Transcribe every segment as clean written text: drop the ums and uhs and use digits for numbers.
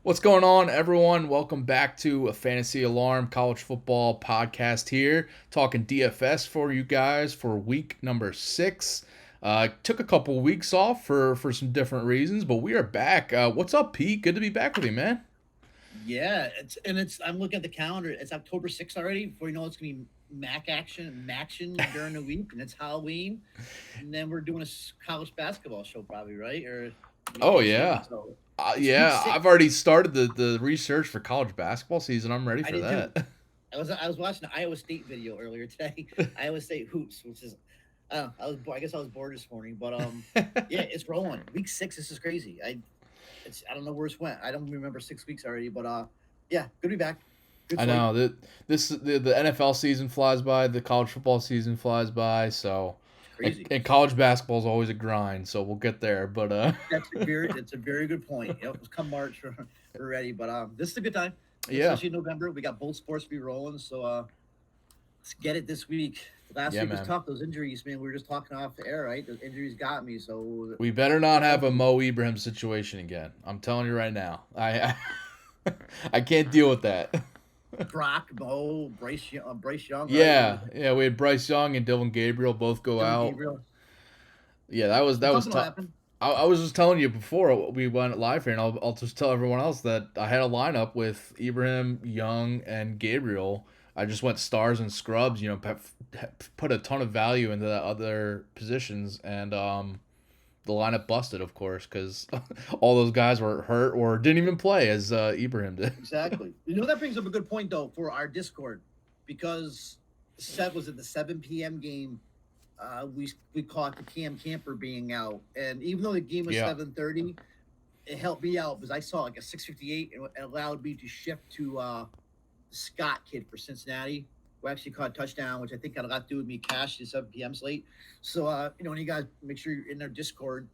What's going on, everyone? Welcome back to a Fantasy Alarm College Football podcast here, talking DFS for you guys for week number 6. Took a couple weeks off for some different reasons, but we are back. What's up, Pete? Good to be back with you, man. Yeah, I'm looking at the calendar. It's October 6th already. Before you know it's gonna be Maction during the week, and it's Halloween. And then we're doing a college basketball show, probably, right? Or Oh, vacation. yeah. So it's week Yeah, six. I've already started the research for college basketball season. I'm ready I for did too. that. I was watching the Iowa State video earlier today. Iowa State hoops, which is I guess I was bored this morning, but yeah, it's rolling. Week 6. This is crazy. I don't know where it's went. I don't remember 6 weeks already, but yeah, good to be back. Good I slate. know that the NFL season flies by, the college football season flies by, so It's and, crazy. and college basketball is always a grind, so we'll get there. But That's a very good point. Yep, it's come March, we're ready. But this is a good time, yeah, especially in November. We got both sports to be rolling, so let's get it this week. Last yeah, week was man. tough. Those injuries, man. We were just talking off the air, right? Those injuries got me. So We better not get have a healthy. Mo Ibrahim situation again. I'm telling you right now. I can't deal with that. Brock, Mo, Bryce Young, right? Yeah, yeah. We had Bryce Young and Dylan Gabriel both go Dylan out. Gabriel. Yeah, that was Something will tough. happen. I was just telling you before we went live here, and I'll just tell everyone else that I had a lineup with Ibrahim, Young, and Gabriel. I just went stars and scrubs, put a ton of value into the other positions, and the lineup busted, of course, because all those guys were hurt or didn't even play as Ibrahim did. Exactly. That brings up a good point though for our Discord, because Seth was at the 7 p.m. game. We caught the Cam Camper being out, and even though the game was Yeah, 7:30, it helped me out because I saw like a 6:58, and it allowed me to shift to Scott kid for Cincinnati, who actually caught a touchdown, which I think had a lot to do with me cash the 7 p.m. slate. So when you guys make sure you're in their Discord,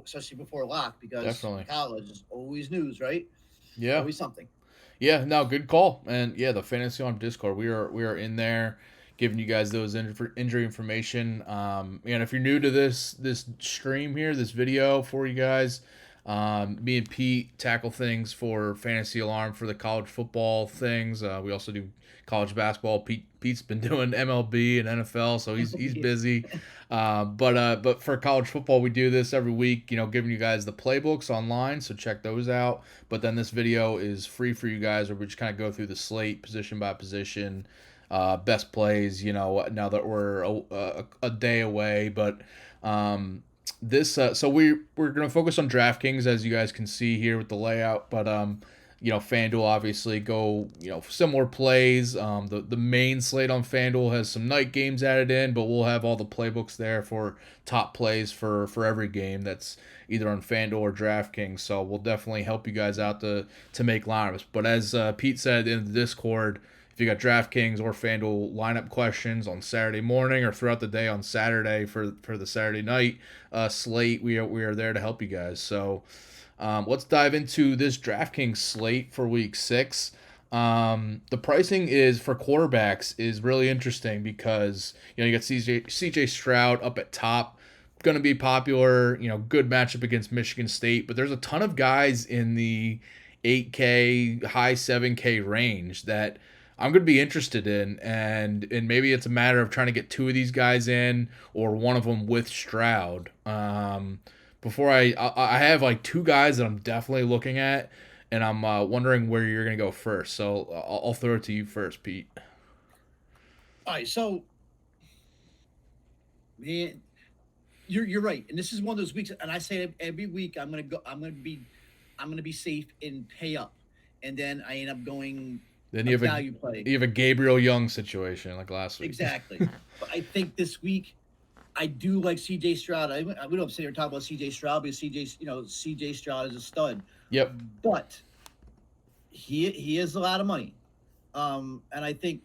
especially before lock, because definitely. college is always news, right? Yeah, Always something. yeah. No, good call. And yeah, the fantasy on Discord, we are in there, giving you guys those injury information. And if you're new to this stream here, this video for you guys, me and Pete tackle things for Fantasy Alarm for the college football things. We also do college basketball. Pete's been doing MLB and NFL, so he's busy. But for college football, we do this every week. Giving you guys the playbooks online, so check those out. But then this video is free for you guys, where we just kind of go through the slate position by position, best plays. Now that we're a day away, but this so we're gonna focus on DraftKings, as you guys can see here with the layout, but FanDuel obviously go similar plays. The main slate on FanDuel has some night games added in, but we'll have all the playbooks there for top plays for every game that's either on FanDuel or DraftKings. So we'll definitely help you guys out to make lineups. But as Pete said in the Discord, if you got DraftKings or FanDuel lineup questions on Saturday morning or throughout the day on Saturday for the Saturday night slate, we are there to help you guys. So let's dive into this DraftKings slate for week 6. The pricing is for quarterbacks is really interesting because you got CJ Stroud up at top, going to be popular. Good matchup against Michigan State, but there's a ton of guys in the 8K high 7K range that I'm going to be interested in, and maybe it's a matter of trying to get two of these guys in or one of them with Stroud. Before I have like two guys that I'm definitely looking at, and I'm wondering where you're gonna go first. So I'll throw it to you first, Pete. All right, so man, you're right, and this is one of those weeks, and I say it every week I'm gonna be safe and pay up, and then I end up going Then a you have a value play. you have a Gabriel Young situation like last week. Exactly. But I think this week I do like CJ Stroud. We don't sit here and talk about CJ Stroud because CJ Stroud is a stud, Yep. but he is a lot of money. And I think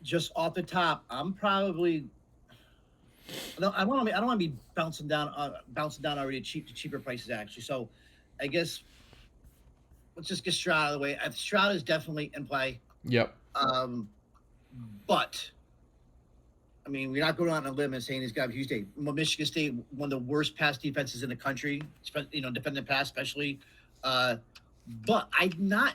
just off the top, I'm probably I don't want to be bouncing down already to cheaper prices actually. So I guess let's just get Stroud out of the way. Stroud is definitely in play. Yep. Um, but I mean, we're not going out on a limb and saying he's got a huge day. Michigan State, one of the worst pass defenses in the country, defending the pass, especially. Uh, But I'm not.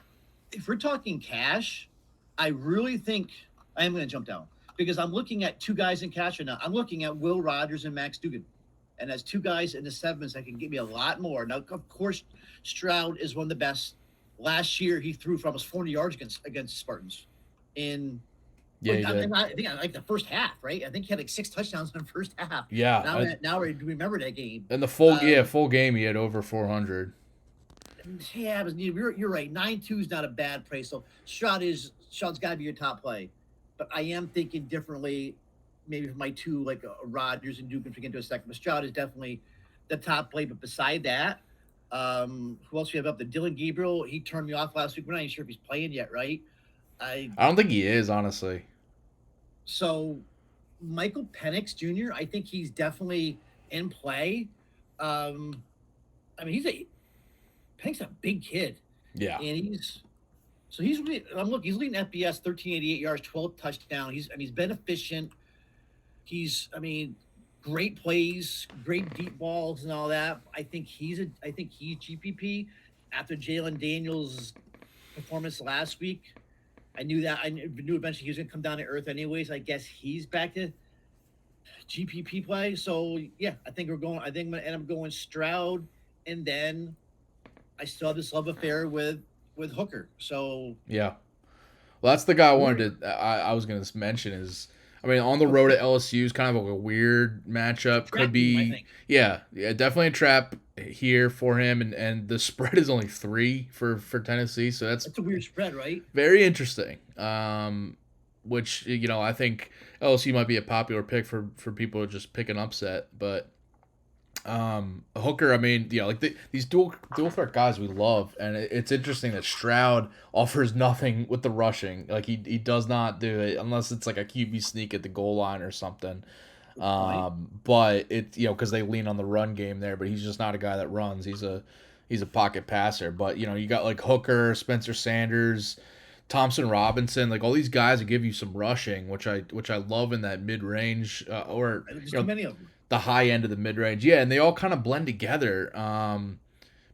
If we're talking cash, I really think I am going to jump down because I'm looking at two guys in cash right now. I'm looking at Will Rogers and Max Dugan, and as two guys in the sevens that can give me a lot more. Now, of course, Stroud is one of the best. Last year, he threw for almost 400 yards against Spartans. In Yeah, he did. I think like the first half, right? I think he had like 6 touchdowns in the first half. Yeah, Now we remember that game. and the full game he had over 400. Yeah, but you're right. 9-2 is not a bad price. So Stroud's got to be your top play. But I am thinking differently. Maybe for my two like Rodgers and Duke, if we get into a second. But Stroud is definitely the top play. But beside that, who else we have up? The Dylan Gabriel. He turned me off last week. We're not even sure if he's playing yet, right? I don't think he is, honestly. So Michael Penix Jr. I think he's definitely in play. I mean, Penix's a big kid. Yeah. And he's leading FBS 1388 yards, 12 touchdowns. He's been efficient. Great plays, great deep balls and all that. I think he's GPP after Jalen Daniels' performance last week. I knew eventually he was gonna come down to earth anyways. I guess he's back to GPP play. So yeah, I think I'm gonna end up going Stroud, and then I still have this love affair with Hooker. So yeah, well, that's the guy I wanted to. I was gonna mention is. I mean, on the road at LSU is kind of like a weird matchup. Could be, yeah, definitely a trap here for him, and the spread is only 3 for Tennessee, so that's a weird spread, right? Very interesting. Which I think LSU might be a popular pick for people to just pick an upset, but Hooker, I mean, these dual threat guys we love, and it's interesting that Stroud offers nothing with the rushing. Like he does not do it unless it's like a QB sneak at the goal line or something. But it because they lean on the run game there, but he's just not a guy that runs. He's a pocket passer. But you got like Hooker, Spencer Sanders, Thompson Robinson, like all these guys that give you some rushing, which I love in that mid range or too many of them. The high end of the mid range. Yeah, and they all kind of blend together.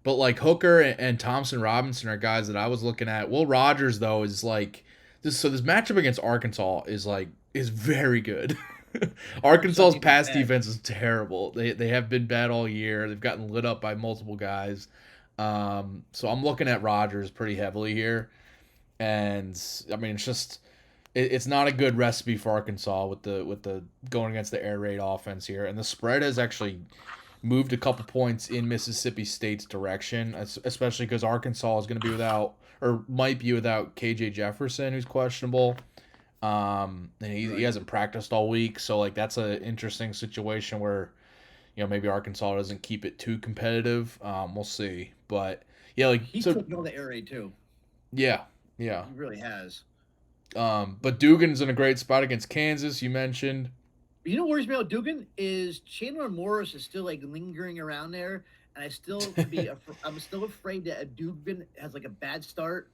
But like Hooker and Thompson Robinson are guys that I was looking at. Will Rogers though is like this. So this matchup against Arkansas is very good. Arkansas's pass defense is terrible. They have been bad all year. They've gotten lit up by multiple guys. So I'm looking at Rogers pretty heavily here, and I mean it's not a good recipe for Arkansas with the going against the air raid offense here, and the spread has actually moved a couple points in Mississippi State's direction, especially because Arkansas is going to be might be without KJ Jefferson, who's questionable, and he hasn't practiced all week, so like that's an interesting situation where maybe Arkansas doesn't keep it too competitive. We'll see, but yeah, like he took all the air raid too. Yeah, he really has. But Dugan's in a great spot against Kansas. You mentioned. You know what worries me about Dugan is Chandler Morris is still like lingering around there, and I'm still afraid that if Dugan has like a bad start,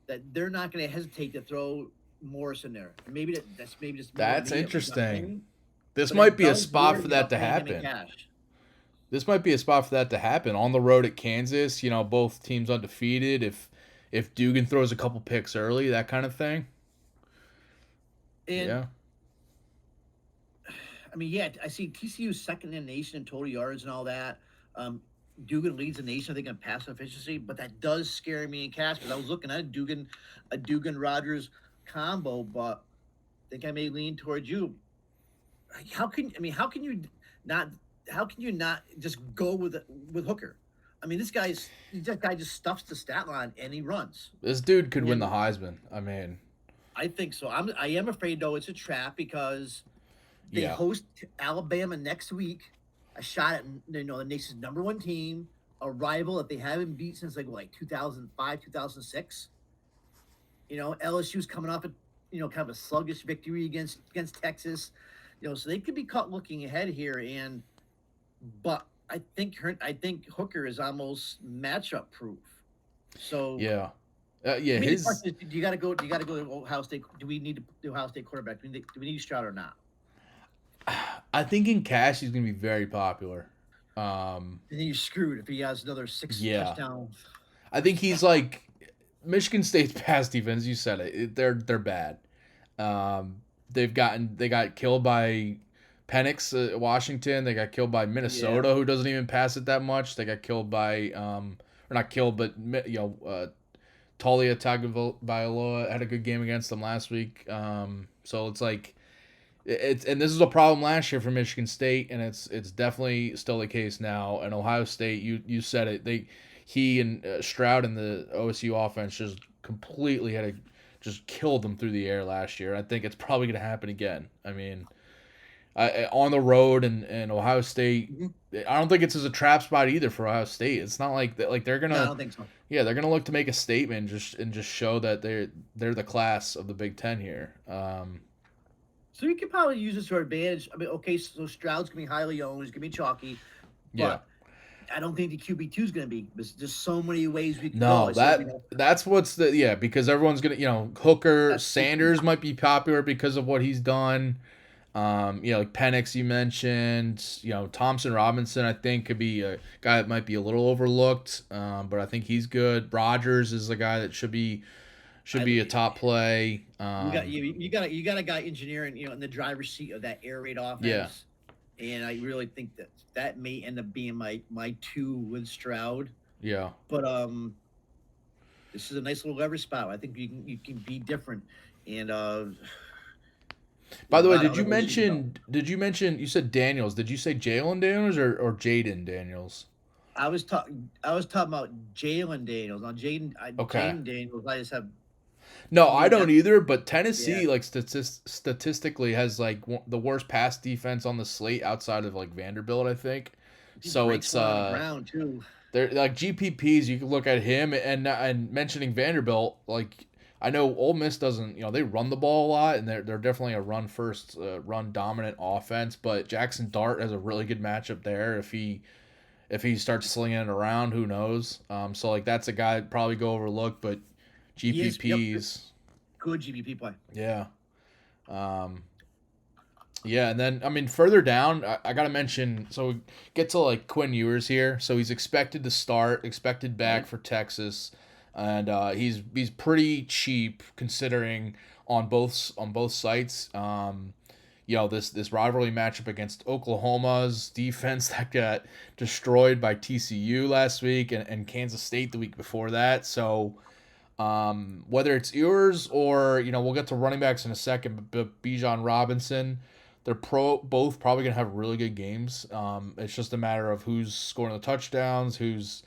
that they're not going to hesitate to throw Morris in there. That's interesting. This might be a spot for that to happen. This might be a spot for that to happen on the road at Kansas. Both teams undefeated. If Dugan throws a couple picks early, that kind of thing. And, yeah. I mean, yeah, I see TCU second in the nation in total yards and all that. Dugan leads the nation, I think, in pass efficiency, but that does scare me in cash because I was looking at a Dugan Rogers combo, but I think I may lean towards you. How can you not just go with Hooker? I mean, this guy just stuffs the stat line and he runs. This dude could win the Heisman. I mean, I think so. I am afraid though it's a trap because they host Alabama next week. A shot at the nation's #1 team, a rival that they haven't beat since like 2005, 2006. LSU's coming off kind of a sluggish victory against Texas. So they could be caught looking ahead here, but I think Hooker is almost matchup proof. So yeah. Do you got to go to Ohio State? Do we need to do Ohio State quarterback? Do we need Stroud or not? I think in cash he's going to be very popular. And then you're screwed if he has another 6 touchdowns. I think he's like Michigan State's pass defense. You said it. They're bad. They got killed by Penix at Washington. They got killed by Yeah. Minnesota, who doesn't even pass it that much. They got killed by or not killed, but Talia Tagovailoa had a good game against them last week. So it's like and this is a problem last year for Michigan State, and it's definitely still the case now. And Ohio State, you said it. He and Stroud in the OSU offense just completely just killed them through the air last year. I think it's probably going to happen again. I mean, on the road and Ohio State, Mhm. I don't think it's as a trap spot either for Ohio State. It's not like that. Like they're No, I gonna, don't think so. yeah, they're gonna look to make a statement just show that they're the class of the Big Ten here. So you can probably use this to our advantage. I mean, okay, so Stroud's gonna be highly owned. He's gonna be chalky, Yeah. but I don't think the QB2 is gonna be. There's just so many ways we can go. No, I said, you know, that's what's because everyone's gonna Hooker that's Sanders might be popular because of what he's done. Like Penix you mentioned, Thompson Robinson I think could be a guy that might be a little overlooked, but I think he's good. Rogers is a guy that should be a top play. you got a guy engineering, in the driver's seat of that air raid Yeah, offense, and I really think that may end up being my two with Stroud. yeah. But this is a nice little leverage spot. I think you can be different, and By the way, lot of did you other ways you can go. mention? Did you mention? You said Daniels. Did you say Jalen Daniels or Jaden Daniels? I was talking about Jalen Daniels. On Okay. Jaden Daniels, I just have No, I no don't depth. either. But Yeah, Tennessee, like statistically, has like the worst pass defense on the slate outside of like Vanderbilt, I think. he's a So great it's spot on the ground too. they're like GPPs. You can look at him and mentioning Vanderbilt. Like I know Ole Miss doesn't. They run the ball a lot, and they're definitely a run first, run dominant offense. But Jackson Dart has a really good matchup there. If he starts slinging it around, who knows? So like that's a guy that probably go overlooked, but He is, yep, GPPs, good GBP play. yeah. Um, yeah, and then I mean further down, I gotta mention. So we get to like Quinn Ewers here. So he's expected to start, expected back Right. for Texas, and he's pretty cheap considering on both sites. This rivalry matchup against Oklahoma's defense that got destroyed by TCU last week and Kansas State the week before that. So whether it's Ewers or we'll get to running backs in a second, but Bijan Robinson, they're both probably gonna have really good games. It's just a matter of who's scoring the touchdowns, who's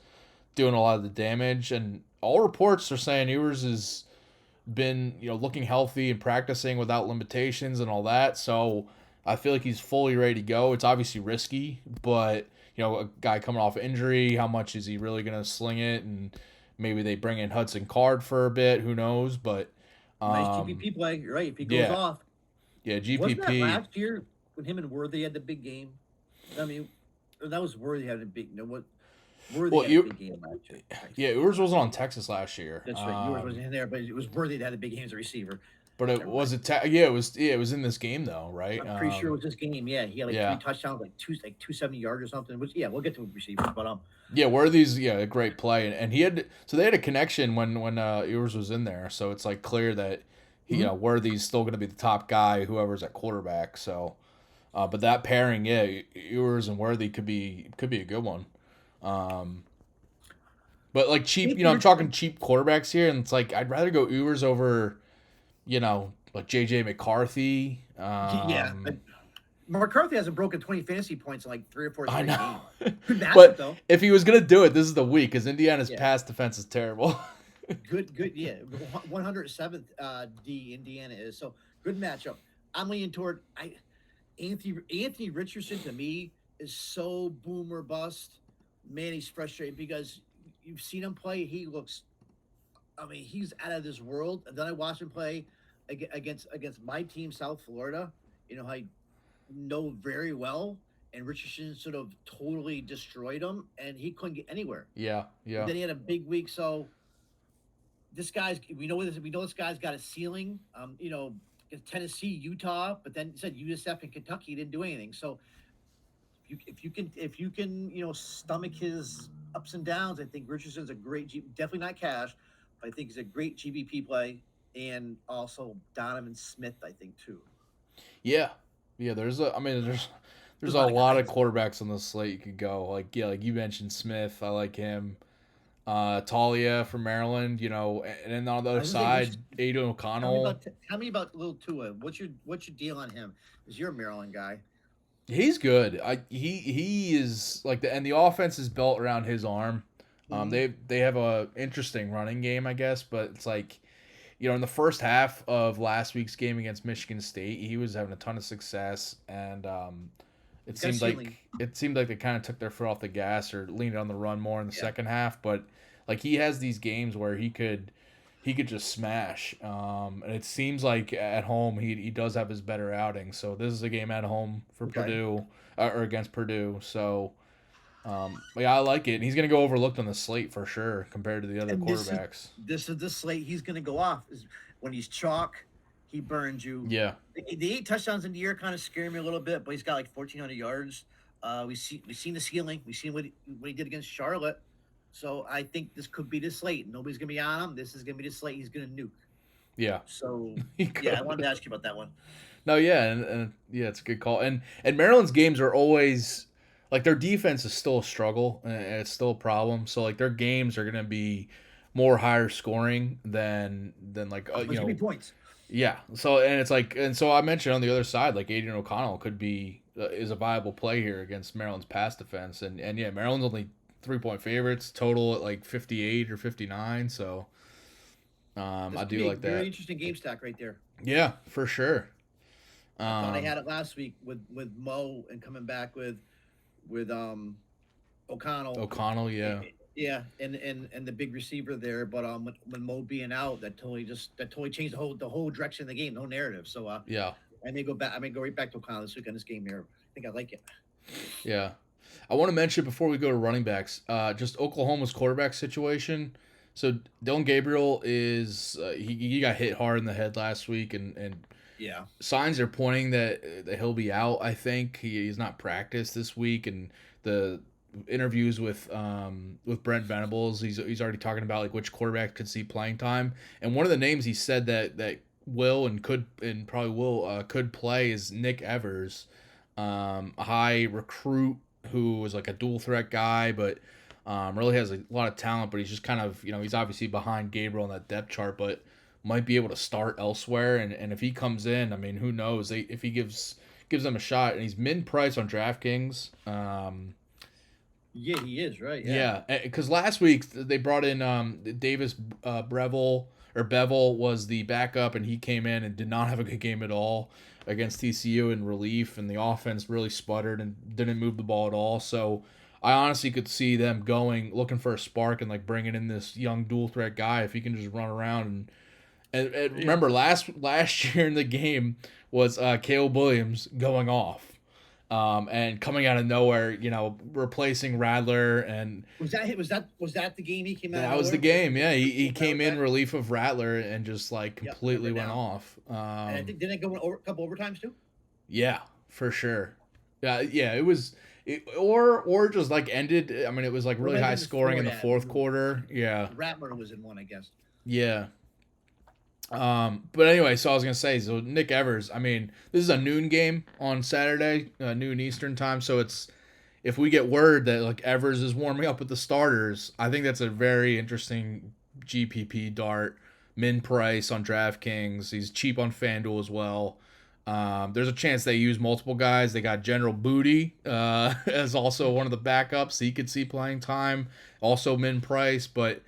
doing a lot of the damage, and all reports are saying Ewers has been looking healthy and practicing without limitations and all that. So I feel like he's fully ready to go. It's obviously risky, but a guy coming off injury, how much is he really gonna sling it? And maybe they bring in Hudson Card for a bit. Who knows? But Nice um, GPP play. You're right. If he goes yeah, off, yeah, wasn't that GPP. last year when him and Worthy had the big game? I mean, that was Worthy had a big. What Worthy Well, had a you big game last year. yeah, Ewers wasn't on Texas last year. That's right. Yours wasn't in there, but it was Worthy that had a big game as a receiver. But it Never was mind. yeah, it was in this game though, right? I'm pretty sure it was this game. Yeah, he had like three Yeah. touchdowns, like 270 yards or something. Which, yeah, we'll get to receivers, but Yeah, Worthy's a great play, and they had a connection when Ewers was in there, so it's like clear that mhm. Worthy's still going to be the top guy, whoever's at quarterback. So, but that pairing, yeah, Ewers and Worthy could be a good one. Um, but like cheap, Anthony I'm Richardson. talking cheap quarterbacks here, and it's like I'd rather go Ewers over, like JJ McCarthy. Yeah, McCarthy hasn't broken 20 fantasy points in like 3 or 4 I straight know, games. Good matchup but though. if he was gonna do it, this is the week because Indiana's Yeah, pass defense is terrible. good. Yeah, 107th D Indiana is, so good matchup. I'm leaning toward Anthony Richardson. To me is so boomer bust. Man, he's frustrated because you've seen him play. He looks. I mean, he's out of this world. And then I watched him play against my team, South Florida. How I know very well, and Richardson sort of totally destroyed him, and he couldn't get anywhere. Yeah, yeah. Then he had a big week, so we know this guy's got a ceiling. Tennessee, Utah, but then said USF and Kentucky didn't do anything. So if you can stomach his ups and downs. I think Richardson's a great, definitely not cash, but I think he's a great GBP play, and also Donovan Smith, I think too. Yeah, yeah. There's There's a a lot of lot of guys. quarterbacks on the slate you could go. Like yeah, like you mentioned Smith. I like him. Talia from Maryland. And then on the I other was gonna say, side, Aiden O'Connell. tell me about little Tua. What's your deal on him? Because you're a Maryland guy. He's good. He is like the offense is built around his arm. Mm-hmm. They have a interesting running game, I guess, but it's like in the first half of last week's game against Michigan State, he was having a ton of success, and it He's got a seemed ceiling. like they kind of took their foot off the gas or leaned on the run more in the Yeah. second half. But like he has these games where he could just smash. And it seems like at home he does have his better outing. So this is a game at home for Okay. Purdue or against Purdue. So yeah, I like it. And he's gonna go overlooked on the slate for sure compared to the other And quarterbacks. this is the slate he's going to go off. Is when he's chalk, he burns you. Yeah, The 8 touchdowns in the year kind of scare me a little bit, but he's got like 1,400 yards. We've seen the ceiling. We've seen what he did against Charlotte. So I think this could be the slate. Nobody's gonna be on him. This is gonna be the slate. He's gonna nuke. yeah, So he yeah, I could. wanted to ask you about that one. No, yeah, and yeah, it's a good call. And Maryland's games are always like their defense is still a struggle and it's still a problem. So like their games are gonna be more higher scoring than like But it's gonna be points. yeah. So and it's like and so I mentioned on the other side like Aiden O'Connell could be is a viable play here against Maryland's pass defense and yeah Maryland's only 3-point favorites total at like 58 or 59. So This I could do be a like very that. interesting game stack right there. Yeah, for sure. I thought I Um, had it last week with Mo and coming back with O'Connell. O'Connell, yeah. Yeah, and the big receiver there, but when Mo being out, that totally changed the whole direction of the game, no narrative. So Yeah. I may go back. I may go right back to O'Connell this week on this game here. I think I like it. Yeah. I want to mention before we go to running backs, just Oklahoma's quarterback situation. So Dylan Gabriel is he got hit hard in the head last week, and Yeah, signs are pointing that he'll be out. I think he's not practiced this week, and the interviews with Brent Venables, he's already talking about like which quarterback could see playing time, and one of the names he said that will and could and probably will could play is Nick Evers, a high recruit who was like a dual threat guy, but really has a lot of talent. But he's just kind of he's obviously behind Gabriel on that depth chart, but might be able to start elsewhere. And if he comes in, I mean, who knows? If he gives them a shot, and he's min price on DraftKings. yeah, he is right. Yeah, Yeah, because last week they brought in Davis Breville or Bevel was the backup, and he came in and did not have a good game at all against TCU in relief, and the offense really sputtered and didn't move the ball at all. So I honestly could see them looking for a spark and like bringing in this young dual threat guy if he can just run around and yeah. remember last year in the game was Caleb Williams going off. And coming out of nowhere, replacing Radler, and Was that the game he came out of that was the nowhere? game. Yeah, he That came was in that. relief of Rattler and just like Yep, I remember completely went now. off. And I think didn't it go in a couple overtimes too? Yeah, for sure. Yeah, it was, or just like ended. I mean, it was like Or it really might have high been scoring before in the that. fourth quarter. Yeah, Rattler was in one, I guess. yeah. But anyway, so I was gonna say, so Nick Evers. I mean, this is a noon game on Saturday, noon Eastern time. So it's if we get word that like Evers is warming up with the starters, I think that's a very interesting GPP dart. Min price on DraftKings. He's cheap on FanDuel as well. There's a chance they use multiple guys. They got General Booty as also one of the backups. So he could see playing time. Also min price, but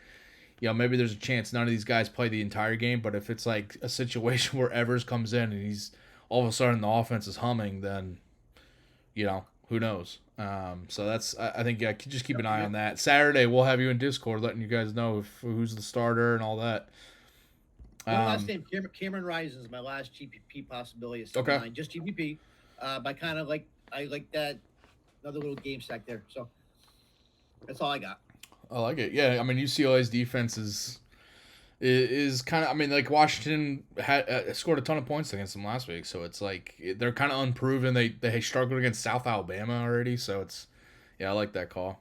maybe there's a chance none of these guys play the entire game. But if it's like a situation where Evers comes in and he's all of a sudden the offense is humming, then who knows? So that's I think just keep an eye on that. Saturday we'll have you in Discord letting you guys know who's the starter and all that. One last name, Cameron Rising is my last GPP possibility. Is Okay. 79, just GPP. But I like that another little game stack there. So that's all I got. I like it. Yeah, I mean UCLA's defense is kind of. I mean, like Washington had scored a ton of points against them last week, so it's like they're kind of unproven. They struggled against South Alabama already, so it's I like that call.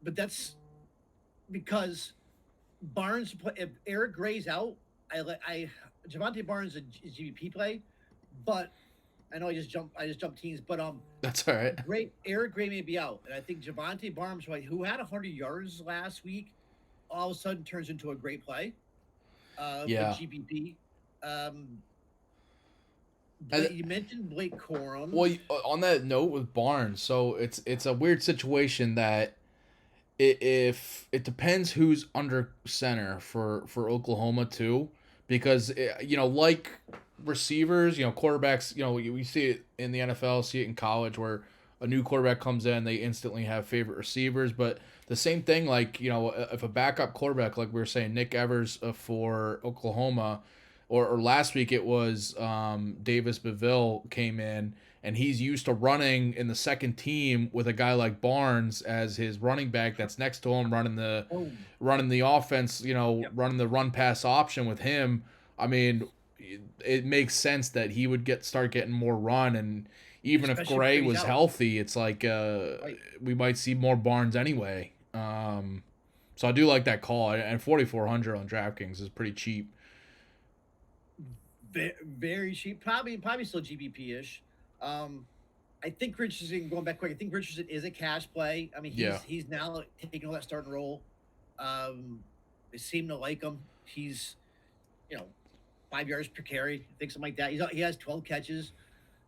but that's because Barnes. If Eric Gray's out, I Javante Barnes is GBP play, but I know I just jumped teams, but That's all right. Eric Gray may be out, and I think Javante Barnes, who had 100 yards last week, all of a sudden turns into a great play. With Yeah. GBP. And, You mentioned Blake Corum. well, on that note with Barnes, so it's a weird situation that if it depends who's under center for Oklahoma too, because like receivers, quarterbacks, we see it in the NFL, see it in college where a new quarterback comes in, they instantly have favorite receivers, but the same thing, like if a backup quarterback, like we were saying, Nick Evers for Oklahoma, or last week it was Davis Beville came in, and he's used to running in the second team with a guy like Barnes as his running back that's next to him running the offense, Yep. running the run pass option with him. I mean, it makes sense that he would start getting more run, and even if Especially Gray when he's was out. healthy, it's like Right. we might see more Barnes anyway. So I do like that call, and 4,400 on DraftKings is pretty cheap. Very cheap. Probably still GBP ish. I think Richardson, going back quick, I think Richardson is a cash play. I mean, Yeah. he's now taking all that starting role. They seem to like him. He's, you know, 5 yards per carry, I think something like that. He has 12 catches.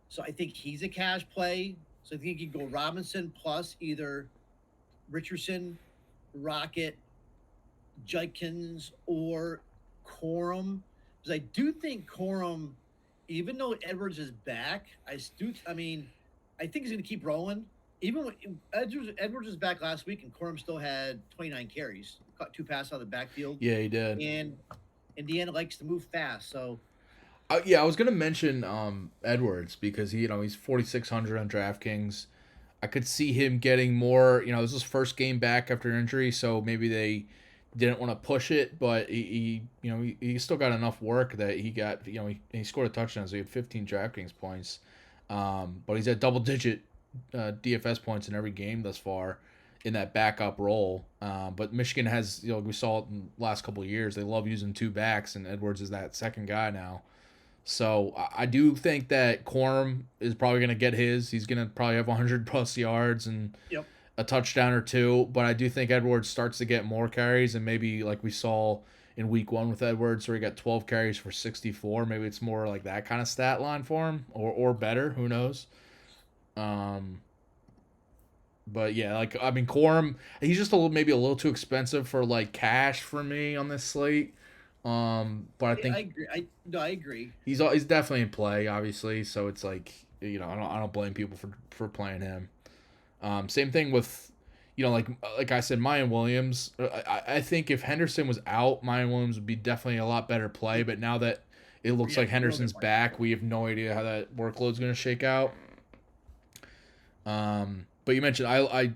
So I think he's a cash play. So I think you could go Robinson plus either Richardson, Rocket, Judkins, or Corum. Because I do think Corum, even though Edwards is back, I think he's going to keep rolling. Even when Edwards was back last week, and Corum still had 29 carries, caught 2 passes out of the backfield, Yeah, he did. and Indiana likes to move fast. So Yeah, I was gonna mention Edwards because he's 4,600 on DraftKings. I could see him getting more. This is his first game back after injury, so maybe they didn't want to push it, but he still got enough work that he got. He scored a touchdown, so he had 15 DraftKings points. But he's at double digit DFS points in every game thus far in that backup role. But Michigan has, we saw it in the last couple of years. They love using two backs, and Edwards is that second guy now. So I do think that Corum is probably going to get his. He's going to probably have 100 plus yards and yep. a touchdown or two. But I do think Edwards starts to get more carries, and maybe like we saw in week 1 with Edwards, where he got 12 carries for 64. Maybe it's more like that kind of stat line for him, or better. Who knows? But yeah, Corum, he's just maybe a little too expensive for like cash for me on this slate. But I think I agree. I agree. he's definitely in play, obviously. So it's like I don't blame people for playing him. Same thing with like I said, Mayan Williams. I think if Henderson was out, Mayan Williams would be definitely a lot better play. But now that it looks like Henderson's back, we have no idea how that workload's going to shake out. But you mentioned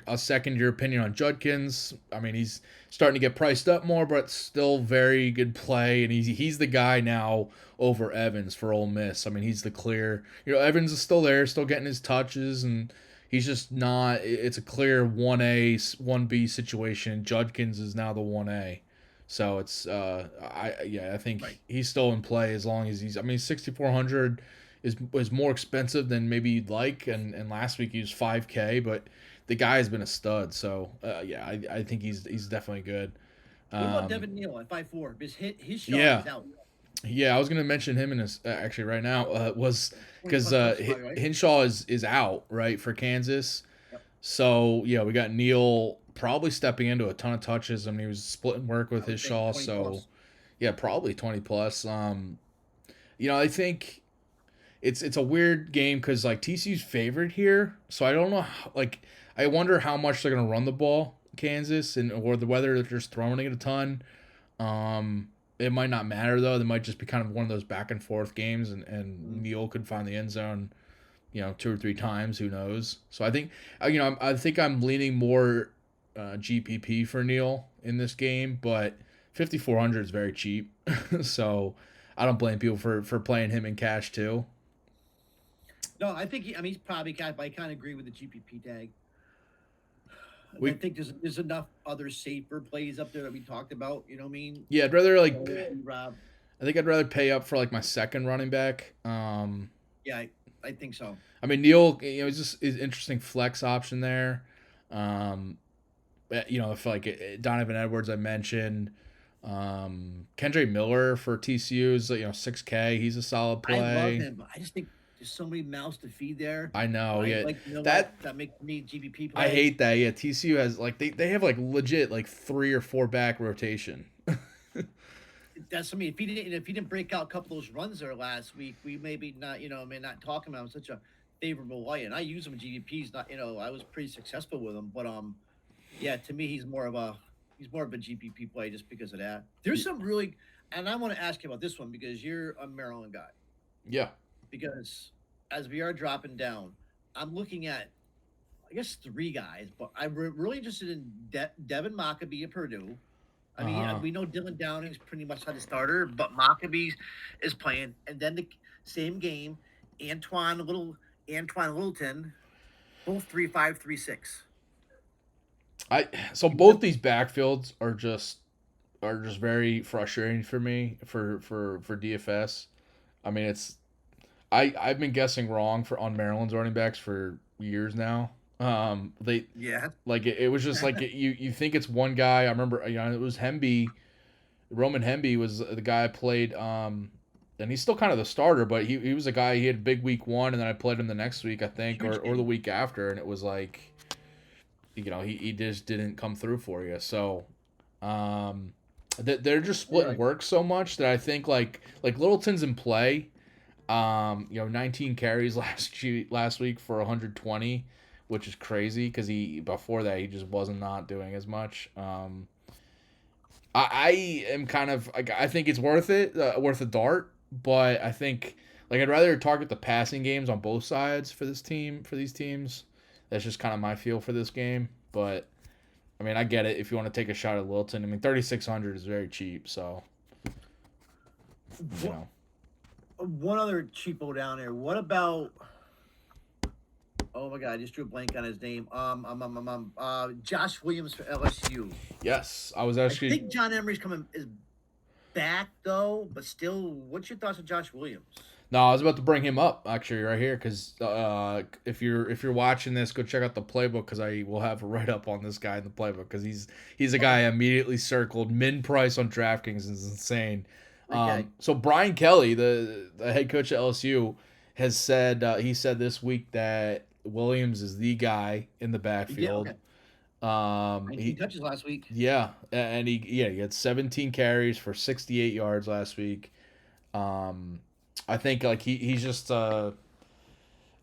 I'll second your opinion on Judkins. I mean, he's starting to get priced up more, but still very good play, and he's the guy now over Evans for Ole Miss. I mean, he's the clear. Evans is still there, still getting his touches, and he's just not. It's a clear 1A 1B situation. Judkins is now the 1A. So it's I think he's still in play as long as he's. I mean, 6,400 is more expensive than maybe you'd like, and last week he was 5K, but the guy has been a stud. So I think he's definitely good. What about Devin Neal at 5'4"? Because his shot Yeah. is out. Yeah, I was gonna mention him in this actually right now. Was because 20 plus right? Hinshaw is out right for Kansas. Yep. So yeah, we got Neal probably stepping into a ton of touches. I mean, he was splitting work with I would his think Shaw. 20 So plus. yeah, probably 20 plus. I think it's a weird game because like TCU's favored here, so I don't know. I wonder how much they're gonna run the ball, Kansas, or whether they're just throwing it a ton. It might not matter though. They might just be kind of one of those back and forth games, and Neal could find the end zone, 2 or 3 times. Who knows? So I think, I think I'm leaning more GPP for Neal in this game, but 5,400 is very cheap, so I don't blame people for playing him in cash too. No, I think he's probably cash, but I kind of agree with the GPP tag. I think there's enough other safer plays up there that we talked about. You know what I mean? Yeah, I'd rather like. Rob. I think I'd rather pay up for like my second running back. Yeah, I think so. I mean Neil, he's just is interesting flex option there. Um, if like Donovan Edwards I mentioned, Kendre Miller for TCU is 6K. He's a solid play. I love him, but I just think there's so many mouths to feed there. I know, yeah. Like Miller, that makes me GPP play. I hate that. Yeah, TCU has like they have like legit like 3 or 4 back rotation. That's what I mean. If he didn't break out a couple of those runs there last week, we maybe not not talking about him such a favorable light. And I use him in GPPs. Not I was pretty successful with him, but yeah, to me he's more of a GPP play just because of that. There's some really, and I want to ask you about this one because you're a Maryland guy. Yeah. Because as we are dropping down, I'm looking at I guess 3 guys, but I'm really interested in Devin Maccabee at Purdue. I mean, we know Dylan Downing's pretty much had a starter, but Maccabee is playing. And then the same game, Antoine Littleton, both 3.5, 3.6. So both these backfields are just very frustrating for me for DFS. I mean, I've been guessing wrong on Maryland's running backs for years now. It was just like you think it's one guy. I remember it was Hemby. Roman Hemby was the guy I played, and he's still kind of the starter, but he was a guy. He had big week 1, and then I played him the next week, I think, or the week after, and it was like, he just didn't come through for you. So, they're just splitting work so much that I think like Littleton's in play. 19 carries last week for 120. Which is crazy because before that he just wasn't not doing as much. I am kind of like I think it's worth a dart, but I think I'd rather target the passing games on both sides for these teams. That's just kind of my feel for this game. But I mean, I get it if you want to take a shot at Littleton. I mean, 3,600 is very cheap, so One other cheapo down there. What about? Oh my God! I just drew a blank on his name. Josh Williams for LSU. Yes, I think John Emery's is back though, but still, what's your thoughts on Josh Williams? No, I was about to bring him up actually right here because if you're watching this, go check out the playbook because I will have a write up on this guy in the playbook because he's a guy I immediately circled. Min price on DraftKings is insane. Okay. So Brian Kelly, the head coach at LSU, has said he said this week that Williams is the guy in the backfield. Yeah, okay. He touches last week. Yeah, and he had 17 carries for 68 yards last week. I think he's just they're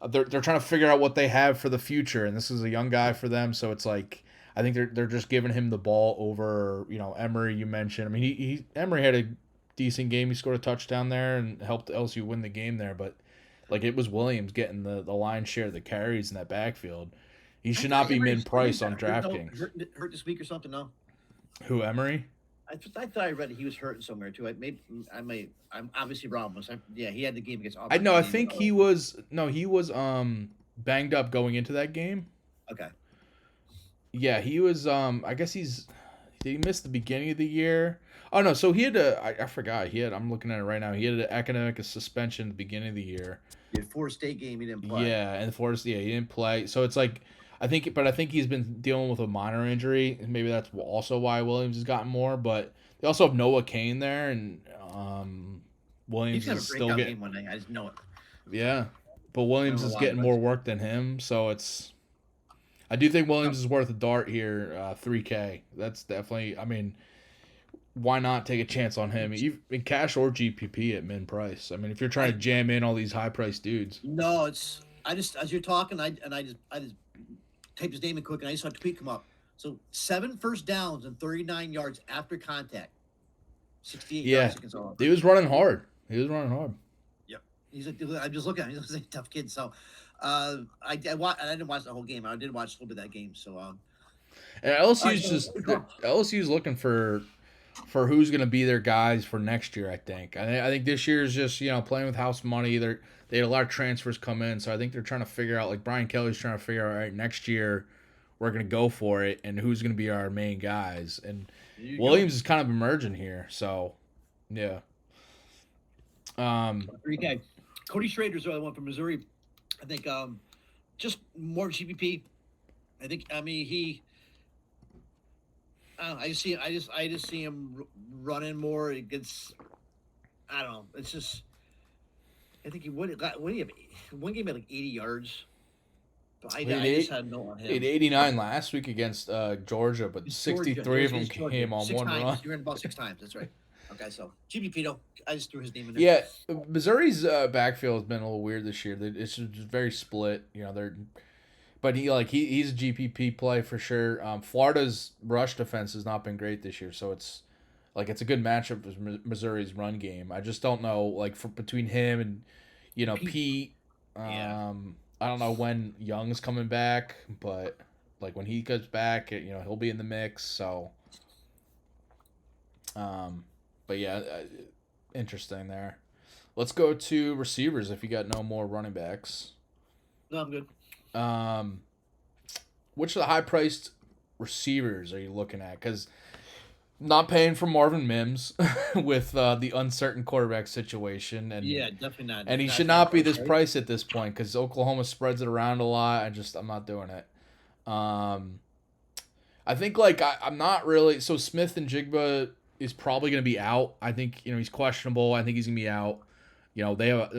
trying to figure out what they have for the future, and this is a young guy for them, so it's like I think they're just giving him the ball over Emery. You mentioned, I mean Emery had a decent game. He scored a touchdown there and helped LSU win the game there, but it was Williams getting the lion's share of the carries in that backfield. He should not be min-price on DraftKings. Hurt this week or something, no? Who, Emery? I thought I read that he was hurting somewhere, too. I'm obviously wrong. He had the game against Auburn. I think he was banged up going into that game. Okay. Yeah, he was, I guess did he miss the beginning of the year? Oh, no, so he had I forgot. I'm looking at it right now. He had an academic suspension at the beginning of the year. The Florida State game, he didn't play. Yeah, and he didn't play. So it's like, I think he's been dealing with a minor injury. And maybe that's also why Williams has gotten more. But they also have Noah Kane there, and Williams is still getting. One day. I just know it. Yeah, but Williams is getting more work than him, so it's. I do think Williams is worth a dart here, 3K. That's definitely. I mean, why not take a chance on him in cash or GPP at min price? I mean, if you're trying to jam in all these high priced dudes. No, I just as you're talking, I just typed his name in quick, and I just saw a tweet come up. So 7 first downs and 39 yards after contact, 68 yards. He was running hard. Yep. I'm just looking at him. He's a tough kid. So, I didn't watch the whole game. I did watch a little bit of that game. So, and LSU's looking for who's going to be their guys for next year. I think this year is just playing with house money. They had a lot of transfers come in, so I think they're trying to figure out, like Brian Kelly's trying to figure out, all right, next year we're going to go for it, and who's going to be our main guys. And There you go. Williams is kind of emerging here, so yeah. 3K. Cody Schrader's the other one from Missouri. I think just more GPP. He. I just see. I just see him running more. It gets. I don't know. It's just. I think he would. When he have one game at like 80 yards. But I just had no on him. He had 89 last week against Georgia, but It's 63 Georgia. of them It's Georgia. came on Six one times. run. He ran the ball 6 times. That's right. Okay, so GPP though. I just threw his name in there. Yeah, Missouri's backfield has been a little weird this year. It's just very split. But he's a GPP play for sure. Florida's rush defense has not been great this year, so it's a good matchup with Missouri's run game. I just don't know between him and Pete. Yeah. I don't know when Young's coming back, but when he comes back, he'll be in the mix. So, but yeah, interesting there. Let's go to receivers if you got no more running backs. No, I'm good. Which of the high-priced receivers are you looking at? Because not paying for Marvin Mims with the uncertain quarterback situation, and Yeah, definitely not. and he should not be this price at this point because Oklahoma spreads it around a lot. I'm not doing it. I think I'm not really. So Smith and Jigba is probably going to be out. I think he's questionable. I think he's going to be out. They have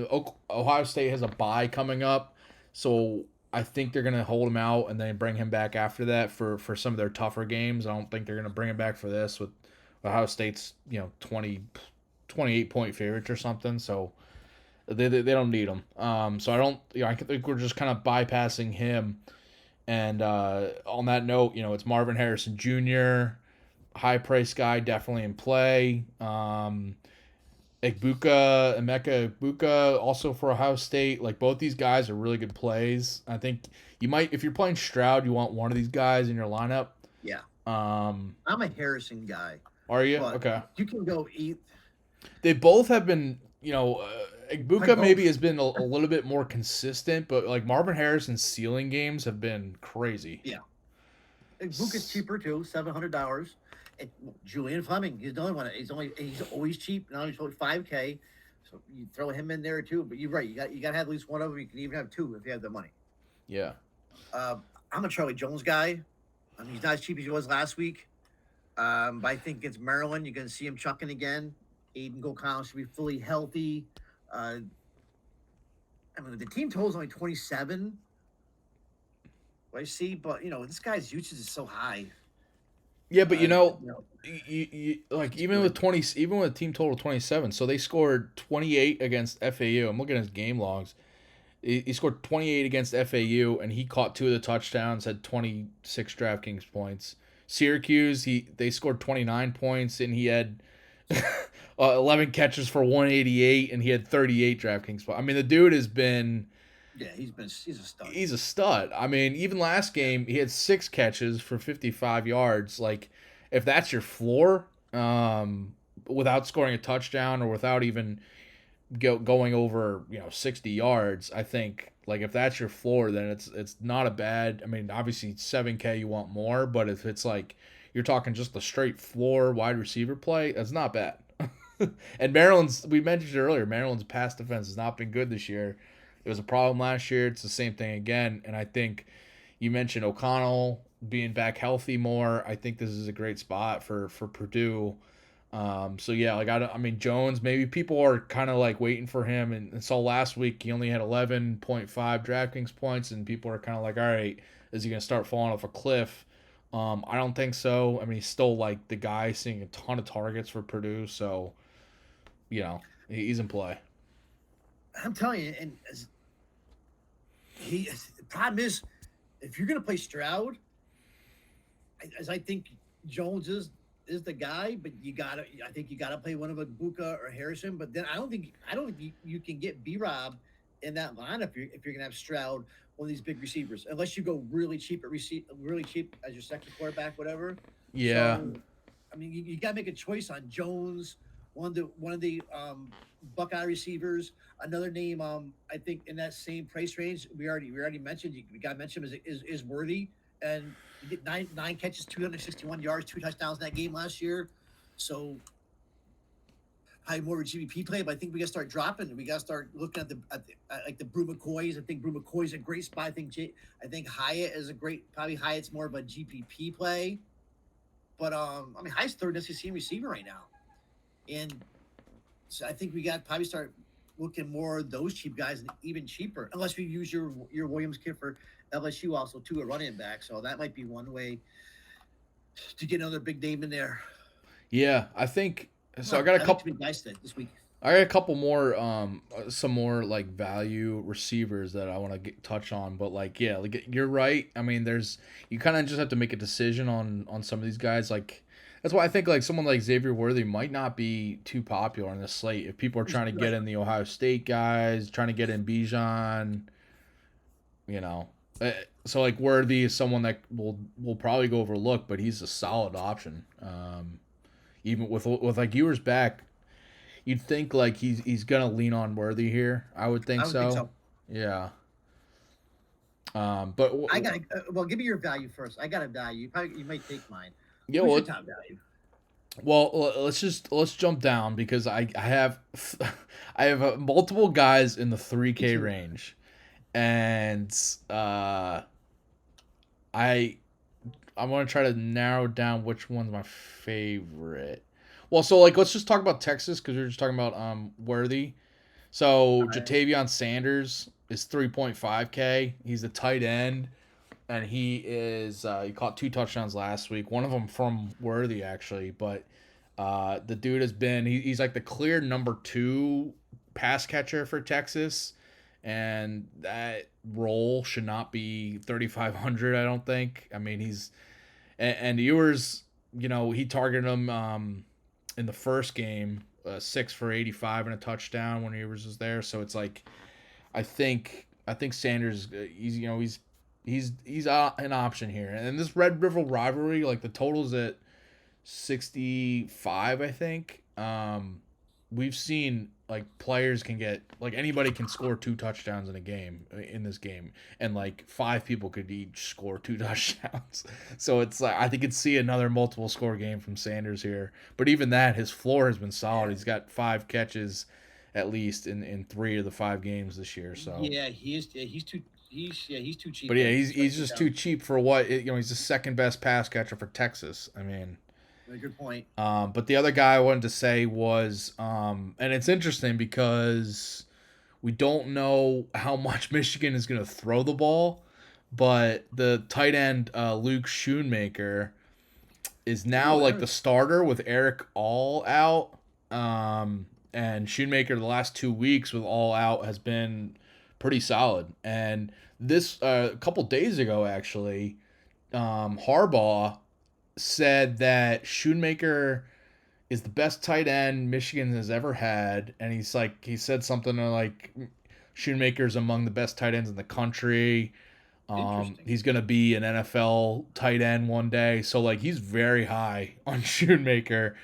Ohio State has a bye coming up, so I think they're going to hold him out and then bring him back after that for some of their tougher games. I don't think they're going to bring him back for this with Ohio State's 28 point favorites or something. So they don't need him. So I don't I think we're just kind of bypassing him. And on that note, it's Marvin Harrison Jr., high price guy, definitely in play. Emeka Egbuka, also for Ohio State. Both these guys are really good plays. I think you might, if you're playing Stroud, you want one of these guys in your lineup. Yeah. I'm a Harrison guy. Are you? Okay. You can go eat. They both have been, Egbuka maybe has been a little bit more consistent, but Marvin Harrison's ceiling games have been crazy. Yeah. Egbuka's cheaper too, $700. Julian Fleming, he's the only one. He's always cheap. Now he's only $5K, so you throw him in there too. But you're right. You got to have at least one of them. You can even have two if you have the money. Yeah. I'm a Charlie Jones guy. He's not as cheap as he was last week. But I think against Maryland, you're going to see him chucking again. Aiden O'Connell should be fully healthy. The team total is only 27. What I see, but this guy's usage is so high. Yeah, but you even with a team total 27, so they scored 28 against FAU. I'm looking at his game logs. He scored 28 against FAU, and he caught 2 of the touchdowns, had 26 DraftKings points. Syracuse, they scored 29 points, and he had 11 catches for 188, and he had 38 DraftKings points. The dude has been. Yeah, he's a stud. He's a stud. Even last game, he had 6 catches for 55 yards. If that's your floor, without scoring a touchdown or without even going over 60 yards, I think if that's your floor, then it's not a bad. Obviously 7K you want more, but if it's you're talking just the straight floor wide receiver play, that's not bad. And we mentioned it earlier, Maryland's pass defense has not been good this year. It was a problem last year. It's the same thing again. And I think you mentioned O'Connell being back healthy more. I think this is a great spot for Purdue. So yeah, Jones, maybe people are kind of waiting for him, and saw last week he only had 11.5 DraftKings points, and people are kind of all right, is he going to start falling off a cliff? I don't think so. He's still the guy seeing a ton of targets for Purdue, so he's in play. I'm telling you, and the problem is, if you're going to play Stroud, as I think Jones is the guy, but I think you gotta play one of Egbuka or Harrison. But then I don't think you can get B-Rob in that lineup if you're gonna have Stroud, one of these big receivers, unless you go really cheap as your second quarterback, whatever. Yeah. So, you gotta make a choice on Jones, one of the Buckeye receivers. Another name, I think in that same price range, we already mentioned. We got to mention is Worthy and he did nine catches, 261 yards, 2 touchdowns in that game last year. So probably more of a GPP play, but I think we got to start dropping. We got to start looking at like the Brew McCoys. I think Brew McCoy's a great spot. I think Hyatt is a great. Probably Hyatt's more of a GPP play, but I mean Hyatt's third SEC receiver right now, and so I think we got to probably start looking more at those cheap guys and even cheaper, unless we use your Williams kid for LSU also too, a running back. So that might be one way to get another big name in there. Yeah, I think so. I got a couple. Nice this week. I got a couple more, some more like value receivers that I want to touch on. But like, yeah, like you're right. I mean, you kind of just have to make a decision on some of these guys. Like, that's why I think like someone like Xavier Worthy might not be too popular on the slate if people are trying to get in the Ohio State guys, trying to get in Bijan. You know, so like Worthy is someone that will probably go overlooked, but he's a solid option. Even with like Ewers back, you'd think like he's gonna lean on Worthy here. I would think so. Yeah. But I got well. Give me your value first. I got a value. You might take mine. Yeah. What's your top value? Well, let's jump down because I have I have multiple guys in the 3K range, and I want to try to narrow down which one's my favorite. Well, so like let's just talk about Texas because we were just talking about Worthy. So right. Jatavion Sanders is 3.5K. He's a tight end, and he caught 2 touchdowns last week. One of them from Worthy actually, but the dude has been he's like the clear number 2 pass catcher for Texas, and that role should not be 3,500. I don't think. I mean and Ewers, he targeted him in the first game, 6 for 85 and a touchdown when Ewers was there. So it's like, I think Sanders, he's an option here. And this Red River rivalry, like the total's at 65, I think. We've seen like players can get like anybody can score 2 touchdowns in this game, and like 5 people could each score 2 touchdowns. So it's like I think you'd see another multiple score game from Sanders here. But even that, his floor has been solid. He's got 5 catches at least in 3 of the 5 games this year. So yeah, he's too cheap. But yeah, he's just too cheap for what he's the second best pass catcher for Texas. I mean. Good point. But the other guy I wanted to say was, and it's interesting because we don't know how much Michigan is going to throw the ball, but the tight end Luke Schoonmaker is now like the starter with Eric All out. And Schoonmaker the last 2 weeks with All out has been pretty solid. And this a couple days ago actually, Harbaugh said that Schoonmaker is the best tight end Michigan has ever had, and he said something like Schoonmaker's among the best tight ends in the country. He's gonna be an NFL tight end one day, so like he's very high on Schoonmaker,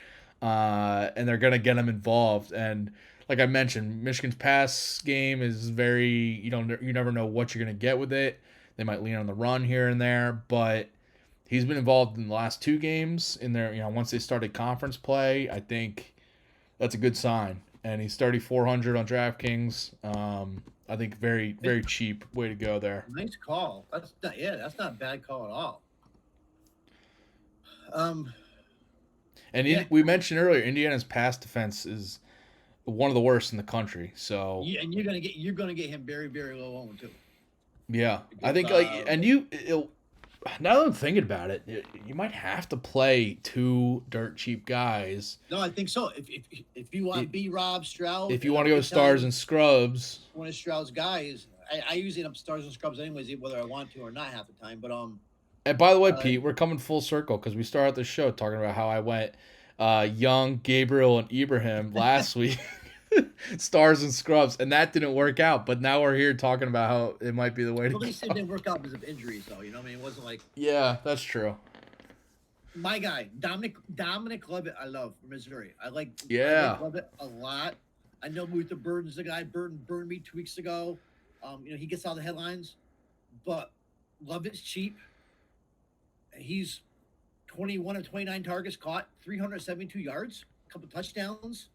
and they're gonna get him involved. And like I mentioned, Michigan's pass game is very you never know what you're gonna get with it. They might lean on the run here and there, but he's been involved in the last 2 games in their, once they started conference play. I think that's a good sign. And he's 3,400 on DraftKings. I think very, very cheap way to go there. Nice call. That's not a bad call at all. We mentioned earlier, Indiana's pass defense is one of the worst in the country. So yeah, and you're gonna get him very, very low on too. Yeah, I think now that I'm thinking about it, you might have to play 2 dirt cheap guys. No, I think so. If you want B-Rob, Stroud. If you want to go stars and scrubs. One of Stroud's guys. I usually end up stars and scrubs anyways, whether I want to or not half the time. But And by the way, Pete, we're coming full circle because we started the show talking about how I went Young, Gabriel, and Ibrahim last week. Stars and scrubs, and that didn't work out. But now we're here talking about how it might be the way to go. At least it didn't work out because of injuries, though. I mean, it wasn't like. Yeah, that's true. My guy, Dominic Levitt, I love from Missouri. I like Levitt a lot. I know Luther Burden's the guy. Burden burned me 2 weeks ago. He gets all the headlines, but Levitt's cheap. He's 21 of 29 targets caught, 372 yards, a couple touchdowns,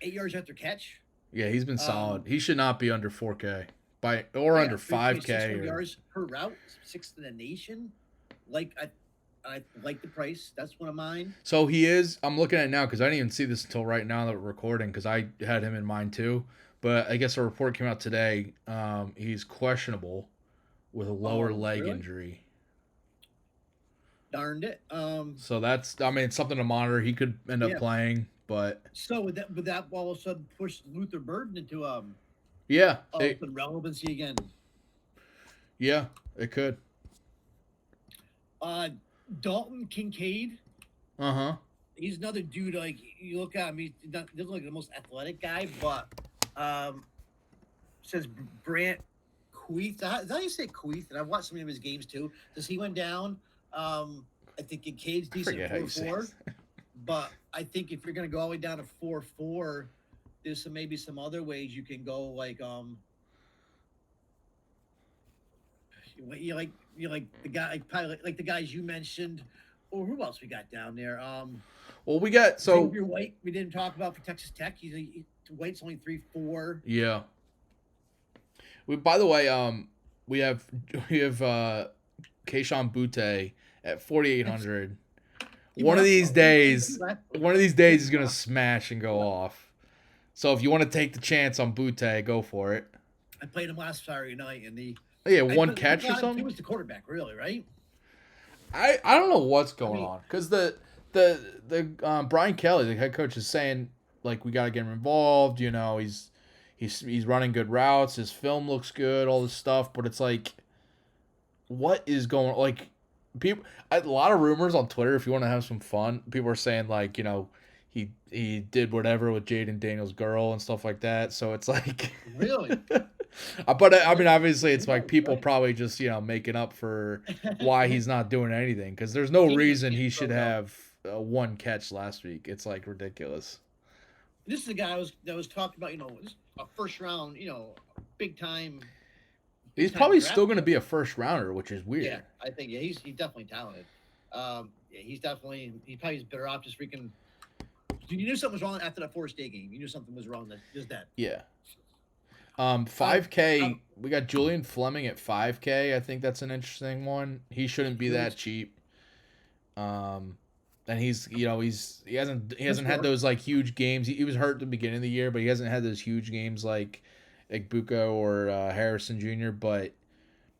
8 yards after catch. Yeah, he's been solid. He should not be under 4K or under 5K or yards per route, sixth in the nation. Like I like the price. That's one of mine. So he is. I'm looking at it now because I didn't even see this until right now that we're recording because I had him in mind too. But I guess a report came out today. He's questionable with a lower leg injury. Darned it. So that's, I mean, it's something to monitor. He could end up playing, but so would that all of a sudden push Luther Burden into relevancy again? Yeah, it could. Dalton Kincaid. He's another dude. Like you look at him, he doesn't look like the most athletic guy, but says Brant Queeth. How do you say Queeth? And I've watched some of his games too. Does he went down? I think Kincaid's decent 4-4, but I think if you're gonna go all the way down to 4-4, there's maybe some other ways you can go. Like you like the guy, probably like the guys you mentioned, or who else we got down there? Well, we got Xavier White. We didn't talk about for Texas Tech. White's only 3-4. Yeah. By the way, we have Kayshon Boutte at 4,800. One of these days he's gonna smash and go off. So if you want to take the chance on Boutte, go for it. I played him last Saturday night, and one catch or something. He was the quarterback, really, right? I don't know what's going on because the Brian Kelly, the head coach, is saying like we got to get him involved. You know, he's running good routes. His film looks good. All this stuff, but it's like, what is going? Like, people, a lot of rumors on Twitter. If you want to have some fun, people are saying like, you know, he did whatever with Jaden Daniels' girl and stuff like that. So it's like, really. But I mean, obviously, it's like people probably just, you know, making up for why he's not doing anything because there's no reason he should have one catch last week. It's like ridiculous. This is the guy that was talking about, you know, a first round, you know, big time. He's probably still going to be a first rounder, which is weird. Yeah, I think he's definitely talented. He probably is better off just freaking. You knew something was wrong after that Florida State game. You knew something was wrong. Just that. Yeah. 5K, we got Julian Fleming at 5K. I think that's an interesting one. He shouldn't be that cheap. And he's, you know, he hasn't had those like huge games. He was hurt at the beginning of the year, but he hasn't had those huge games like Bucco or Harrison Jr. But,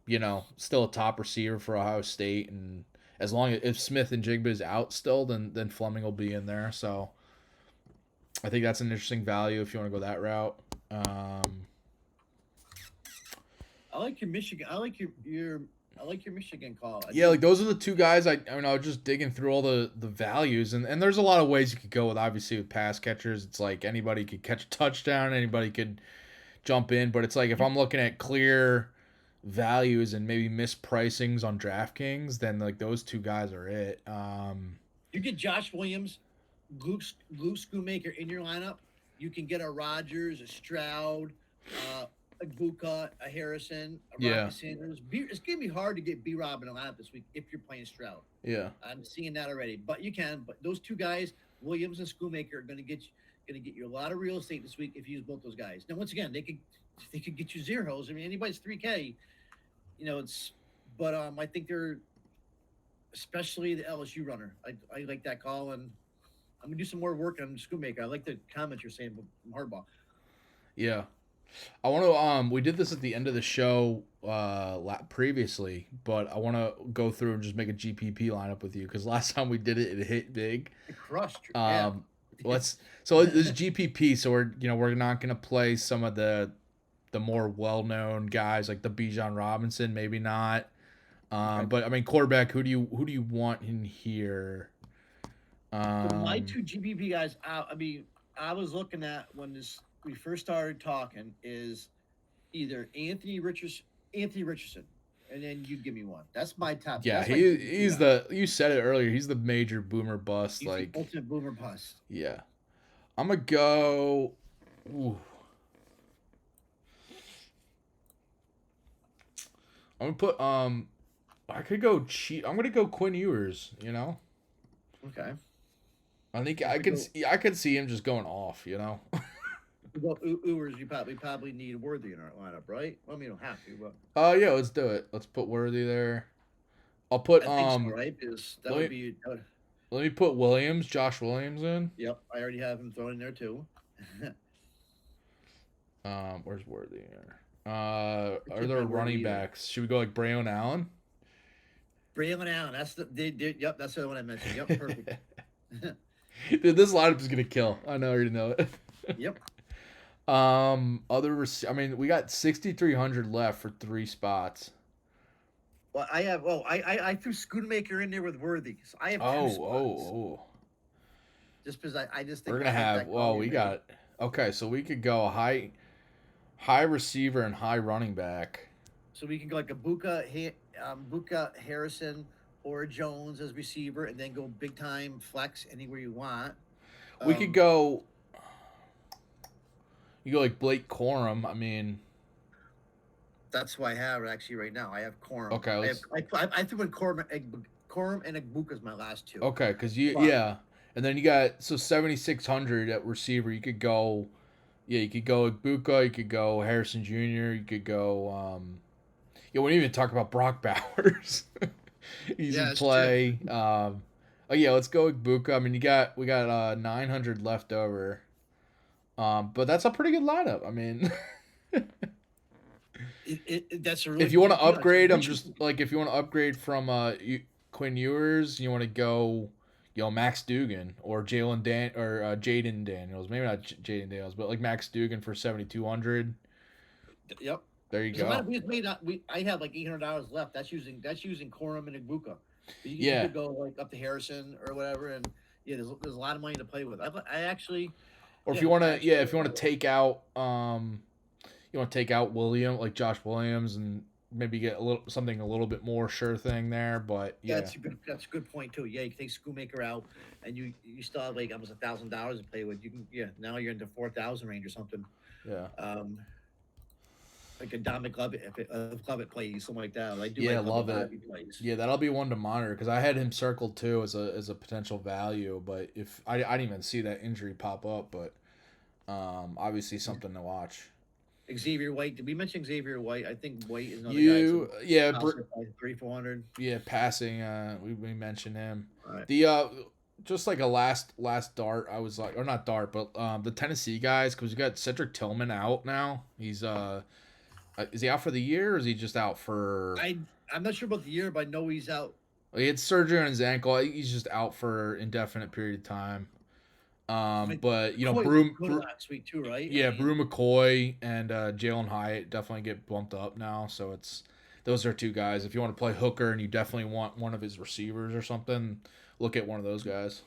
you know, still a top receiver for Ohio State. And as long as if Smith and Jigba is out still, then Fleming will be in there. So I think that's an interesting value if you want to go that route. I like your Michigan. I like your Michigan call. Yeah, like those are the two guys. I mean, I was just digging through all the values, and there's a lot of ways you could go with. Obviously, with pass catchers, it's like anybody could catch a touchdown, anybody could jump in. But it's like if I'm looking at clear values and maybe mispricings on DraftKings, then like those two guys are it. You get Josh Williams, Luke Schoonmaker in your lineup. You can get a Rodgers, a Stroud, a Buka, a Harrison, a Rocky Sanders. It's going to be hard to get B-Rob in a lineup this week if you're playing Stroud. Yeah. I'm seeing that already. But you can. But those two guys, Williams and Schoonmaker, are going to get you a lot of real estate this week if you use both those guys. Now, once again, they could get you zeros. I mean, anybody's 3K. You know, but I think they're, especially the LSU runner. I like that call, and I'm going to do some more work on Schoonmaker. I like the comments you're saying from Harbaugh. Yeah. I want to we did this at the end of the show previously, but I want to go through and just make a GPP lineup with you because last time we did it, it hit big. It crushed. So this is GPP, so we're not going to play some of the more well-known guys like the Bijan Robinson, maybe not. Okay. But I mean quarterback, who do you want in here? My two GPP guys, I was looking at when we first started talking is either Anthony Richardson, and then you give me one. That's my top. Yeah, he's you said it earlier. He's the major boomer bust. He's like the ultimate boomer bust. Yeah, I'm gonna go. Ooh. I'm gonna put I could go cheap. I'm gonna go Quinn Ewers. You know, Okay. I think You I could could go, I could see him just going off. You know. well, Ewers, you probably need Worthy in our lineup, right? Well, I mean, you don't have to, but Yeah, let's do it. Let's put Worthy there. I'll put I think so, right? Because that let would me be. let me put Williams, Josh Williams in. Yep, I already have him thrown in there too. Where's Worthy here? I Are can't there find Worthy running either. backs? Should we go like Braylon Allen? Braylon Allen, that's yep, that's the one I mentioned. Yep, perfect. Dude, this lineup is gonna kill. I know, I already know it. Yep. I mean, we got 6,300 left for 3 spots. Well, I have. Well, I threw Schoonmaker in there with Worthy, so I have two Oh, spots. oh. Just because I just We're think gonna I like have. that call Well, you we made. got. Okay, so we could go high receiver and high running back. So we can go like a Buka Harrison or Jones as receiver, and then go big time flex anywhere you want. We could Um, go. You go like Blake Corum. I mean, that's who I have actually right now. I have Corum. okay, I have let's. I threw in Corum and Agbuka as my last two. Okay, because you But yeah, and then you got 7,600 at receiver. You could go. Yeah, you could go Ibuka, you could go Harrison Jr., you could go yeah, we didn't even talk about Brock Bowers. Easy yeah, it's true. play. Oh yeah, let's go Ibuka. I mean we got 900 left over. But that's a pretty good lineup. I mean That's a really if you want to yeah, it's upgrade, I'm interesting. just like if you want to upgrade from Quinn Ewers, you want to go Max Dugan or Jaden Daniels. Maybe not Jaden Daniels, but like Max Dugan for 7,200. Yep. There you Because the go. lineup we just made, I have like $800 left. That's using Corum and Agbuka. You Yeah. could go like up to Harrison or whatever, and yeah, there's a lot of money to play with. I actually, Or if yeah, you want I to, yeah, actually if you want to take out, you want to take out William, like Josh Williams, and maybe get something a little bit more sure thing there. But yeah, yeah, that's a good point too. Yeah, you can take Schoolmaker out, and you still have like almost $1,000 to play with. You can now you're into 4,000 range or something. yeah, Um, like a Dominic Lovett if Lovett plays something like that. I do yeah, like Lovett love live if it. he plays. Yeah, that'll be one to monitor because I had him circled too as a potential value. But if I didn't even see that injury pop up, but obviously something to watch. Xavier White. Did we mention Xavier White? I think White is another guy. Some You yeah, like 3,400. yeah, passing. We mentioned him. All right. The just like a last dart. I was like, or not dart, but the Tennessee guys because we got Cedric Tillman out now. He's is he out for the year or is he just out for? I'm not sure about the year, but I know he's out. He had surgery on his ankle. He's just out for indefinite period of time. I, But McCoy looked good last week too, right? I Yeah, mean, Brew McCoy and Jalen Hyatt definitely get bumped up now. So it's those are two guys. If you want to play hooker and you definitely want one of his receivers or something, look at one of those guys.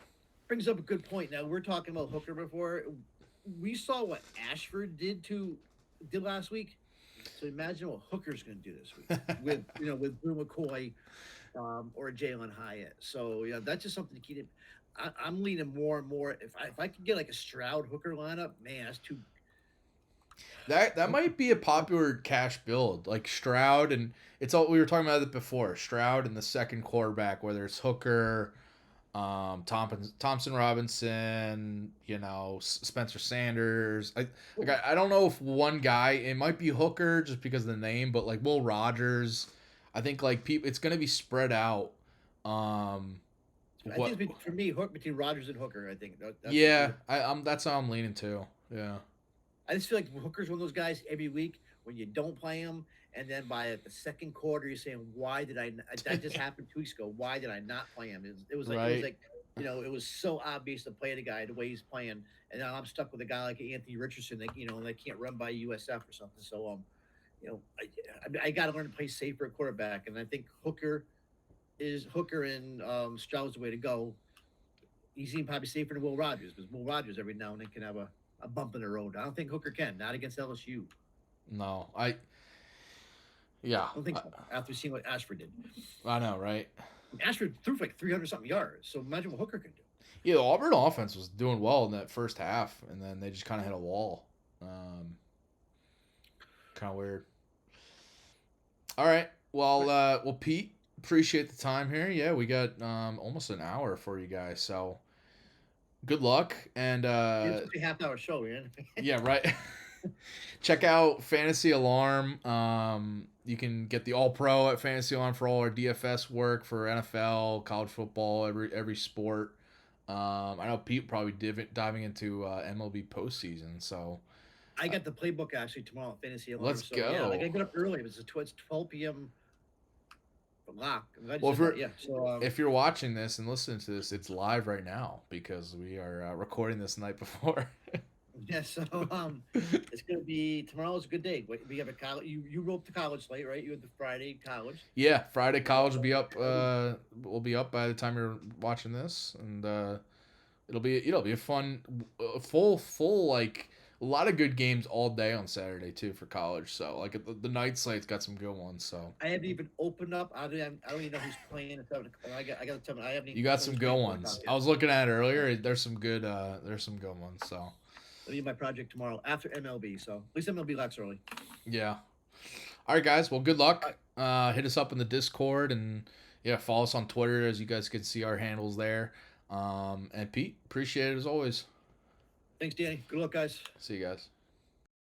brings up a good point. Now we're talking about Hooker before. We saw what Ashford did last week. So imagine what Hooker's going to do this week with Brew McCoy or Jalen Hyatt. So yeah, that's just something to keep. I'm leaning more and more. If I could get like a Stroud Hooker lineup, man, that's too. That might be a popular cash build, like Stroud, and it's all we were talking about it before. Stroud and the second quarterback, whether it's Hooker, Thompson Robinson, Spencer Sanders. I don't know if one guy. It might be Hooker just because of the name, but like Will Rogers, I think like people, it's gonna be spread out. I think for me, Hook between Rogers and Hooker. I think yeah, that's how I'm leaning too. Yeah. I just feel like Hooker's one of those guys every week when you don't play him, and then by the second quarter you're saying, "Why did I?" That just happened 2 weeks ago. Why did I not play him? It was like it was so obvious to play the guy the way he's playing, and now I'm stuck with a guy like Anthony Richardson that that can't run by USF or something. So I got to learn to play safer at quarterback, and I think Hooker and Stroud's the way to go. He's even probably safer than Will Rogers because Will Rogers every now and then can have a bump in the road. I don't think Hooker can. Not against LSU. No, yeah. I don't think so. After seeing what Ashford did. I know, right? Ashford threw for like 300 something yards. So imagine what Hooker can do. Yeah, the Auburn offense was doing well in that first half, and then they just kind of hit a wall. Kind of weird. All right. Well, Pete, appreciate the time here. Yeah, we got almost an hour for you guys, so good luck. And It's a half-hour show, man. yeah, right. Check out Fantasy Alarm. You can get the All Pro at Fantasy Alarm for all our DFS work for NFL, college football, every sport. I know Pete probably diving into MLB postseason, so I got the playbook actually tomorrow, Fantasy Alarm. let's So yeah, like I go. get up early. It's 12 p.m. lock. I'm glad you Well, said that. Yeah. So if you're watching this and listening to this, it's live right now because we are recording this night before. yeah, so it's gonna be tomorrow's a good day. We have a college. You wrote the college slate, right? You had the Friday college. Yeah, Friday college will be up. Will be up by the time you're watching this, and it'll be a fun, full like a lot of good games all day on Saturday too for college. So like the night slate's got some good ones. So I haven't even opened up. I don't even know who's playing at 7 o'clock. I got to tell me. I haven't even. you got know some who's good playing ones. yet. I was looking at it earlier. There's some good ones. So That'll be my project tomorrow after MLB. So at least MLB locks early. yeah. All right, guys. Well, good luck. Hit us up in the Discord and yeah, follow us on Twitter as you guys can see our handles there. And Pete, appreciate it as always. Thanks, Danny. Good luck, guys. See you guys.